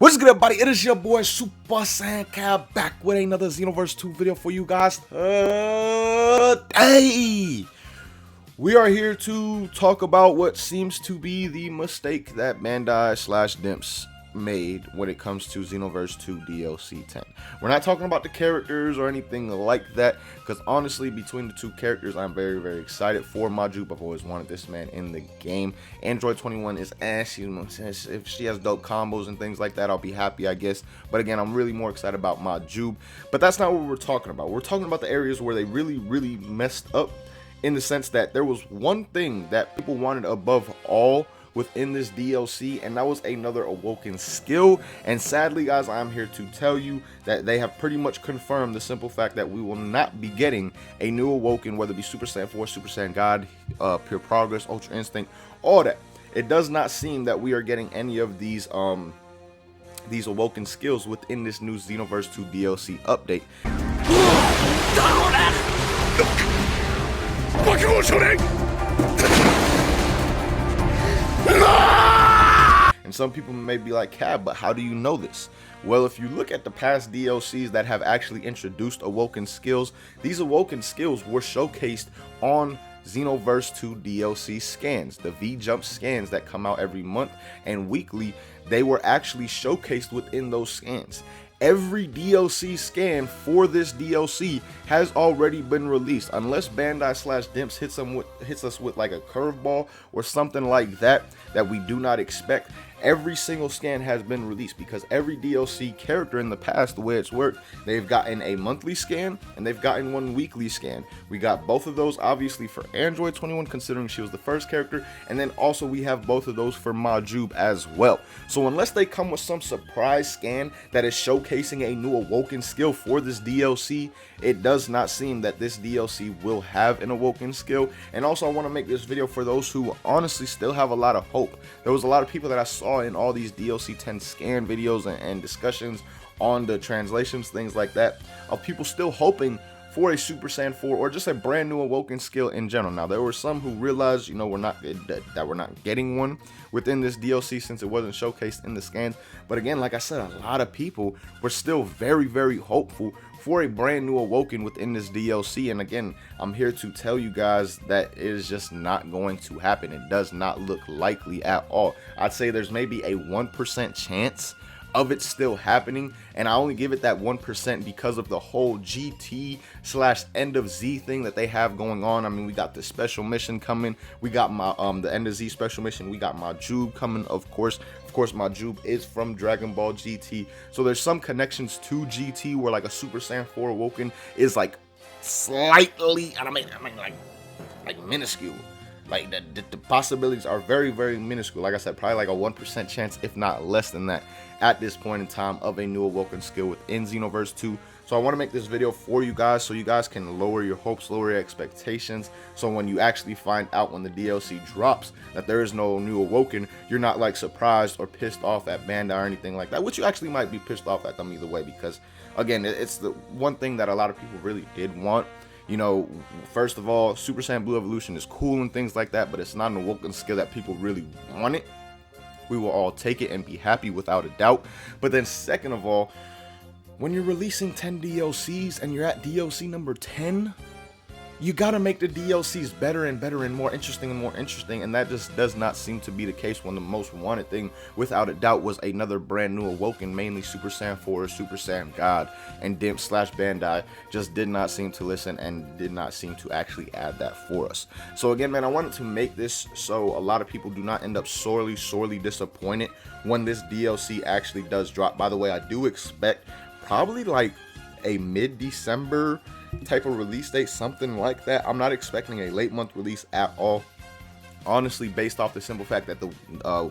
What's good, everybody? It is your boy Super Saiyan Cab back with another Xenoverse 2 video for you guys today. We are here to talk about what seems to be the mistake that Bandai / Dimps made when it comes to Xenoverse 2 DLC 10. We're not talking about the characters or anything like that, because honestly, between the two characters, I'm very excited for Majub. I've always wanted this man in the game. Android 21 is ass. If she has dope combos and things like that, I'll be happy, I guess. But again, I'm really more excited about Majub. But that's not what we're talking about. We're talking about the areas where they really messed up, in the sense that there was one thing that people wanted above all within this DLC, and that was another Awoken skill. And sadly, guys, I'm here to tell you that they have pretty much confirmed the simple fact that we will not be getting a new Awoken, whether it be Super Saiyan 4, Super Saiyan God, Pure Progress, Ultra Instinct, all that. It does not seem that we are getting any of these Awoken skills within this new Xenoverse 2 DLC update. And some people may be like, Cab, but how do you know this? Well, if you look at the past DLCs that have actually introduced Awoken skills, these Awoken skills were showcased on Xenoverse 2 DLC scans, the V-Jump scans that come out every month and weekly. They were actually showcased within those scans. Every DLC scan for this DLC has already been released, unless Bandai / Dimps hits us with like a curveball or something like that we do not expect. Every single scan has been released, because every DLC character in the past, the way it's worked, they've gotten a monthly scan and they've gotten one weekly scan. We got both of those obviously for Android 21, considering she was the first character, and then also we have both of those for Majub as well. So unless they come with some surprise scan that is showcasing a new Awoken skill for this DLC, it does not seem that this DLC will have an Awoken skill. And also, I want to make this video for those who honestly still have a lot of hope. There was a lot of people that I saw in all these DLC 10 scan videos and discussions on the translations, things like that, of people still hoping for a Super Saiyan 4 or just a brand new Awoken skill in general. Now, there were some who realized, we're not getting one within this DLC since it wasn't showcased in the scans. But again, like I said, a lot of people were still very hopeful for a brand new Awoken within this DLC. And again, I'm here to tell you guys that it is just not going to happen. It does not look likely at all. I'd say there's maybe a 1% chance of it still happening, and I only give it that 1% because of the whole GT / end of Z thing that they have going on. I mean, we got the special mission coming, we got the end of Z special mission, we got Majub coming, of course Majub is from Dragon Ball GT, so there's some connections to GT where like a Super Saiyan 4 Awoken is like slightly, I mean like minuscule. Like the possibilities are very minuscule. Like I said, probably like a 1% chance, if not less than that, at this point in time, of a new Awoken skill within Xenoverse 2. So I want to make this video for you guys so you guys can lower your hopes, lower your expectations. So when you actually find out when the DLC drops that there is no new Awoken, you're not like surprised or pissed off at Bandai or anything like that, which you actually might be pissed off at them either way, because again, it's the one thing that a lot of people really did want. First of all, Super Saiyan Blue Evolution is cool and things like that, but it's not an Awoken skill that people really wanted. We will all take it and be happy without a doubt. But then second of all, when you're releasing 10 DLCs and you're at DLC number 10, you gotta make the DLCs better and more interesting, and that just does not seem to be the case when the most wanted thing, without a doubt, was another brand new Awoken, mainly Super Saiyan 4, Super Saiyan God, and Dimps / Bandai just did not seem to listen and did not seem to actually add that for us. So again, man, I wanted to make this so a lot of people do not end up sorely disappointed when this DLC actually does drop. By the way, I do expect probably like a mid-December type of release date, something like that. I'm not expecting a late month release at all, honestly, based off the simple fact that the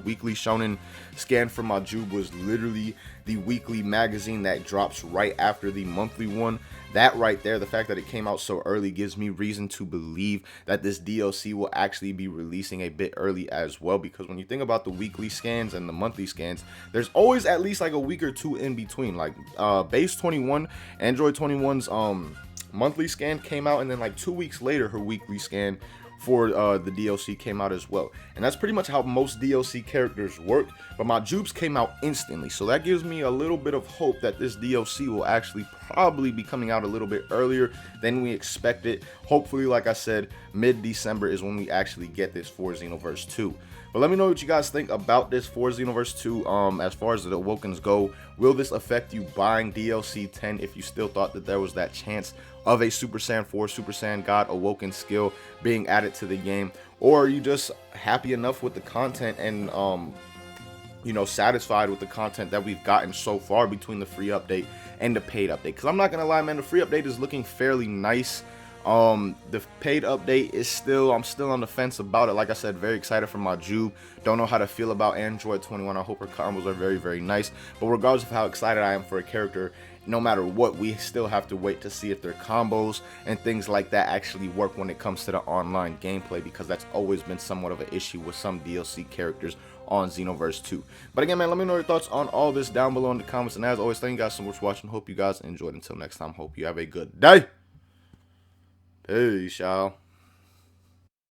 weekly shonen scan for Majub was literally the weekly magazine that drops right after the monthly one. That right there, the fact that it came out so early, gives me reason to believe that this DLC will actually be releasing a bit early as well, because when you think about the weekly scans and the monthly scans, there's always at least like a week or two in between. Like base 21, Android 21's monthly scan came out, and then like 2 weeks later her weekly scan for the DLC came out as well. And that's pretty much how most DLC characters work, but my Jubes came out instantly, so that gives me a little bit of hope that this DLC will actually probably be coming out a little bit earlier than we expected. Hopefully, like I said, mid-December is when we actually get this for Xenoverse 2. But let me know what you guys think about this for Xenoverse 2. As far as the Awokens go, will this affect you buying DLC 10 if you still thought that there was that chance of a Super Saiyan 4, Super Saiyan God Awoken skill being added to the game? Or are you just happy enough with the content and, you know, satisfied with the content that we've gotten so far between the free update and the paid update? Because I'm not going to lie, man, the free update is looking fairly nice. The paid update is I'm still on the fence about it. Like I said, very excited for my Jube. Don't know how to feel about Android 21. I hope her combos are very, very nice. But regardless of how excited I am for a character, no matter what, we still have to wait to see if their combos and things like that actually work when it comes to the online gameplay, because that's always been somewhat of an issue with some DLC characters on Xenoverse 2. But again, man, let me know your thoughts on all this down below in the comments. And as always, thank you guys so much for watching. Hope you guys enjoyed. Until next time, hope you have a good day. Peace, y'all.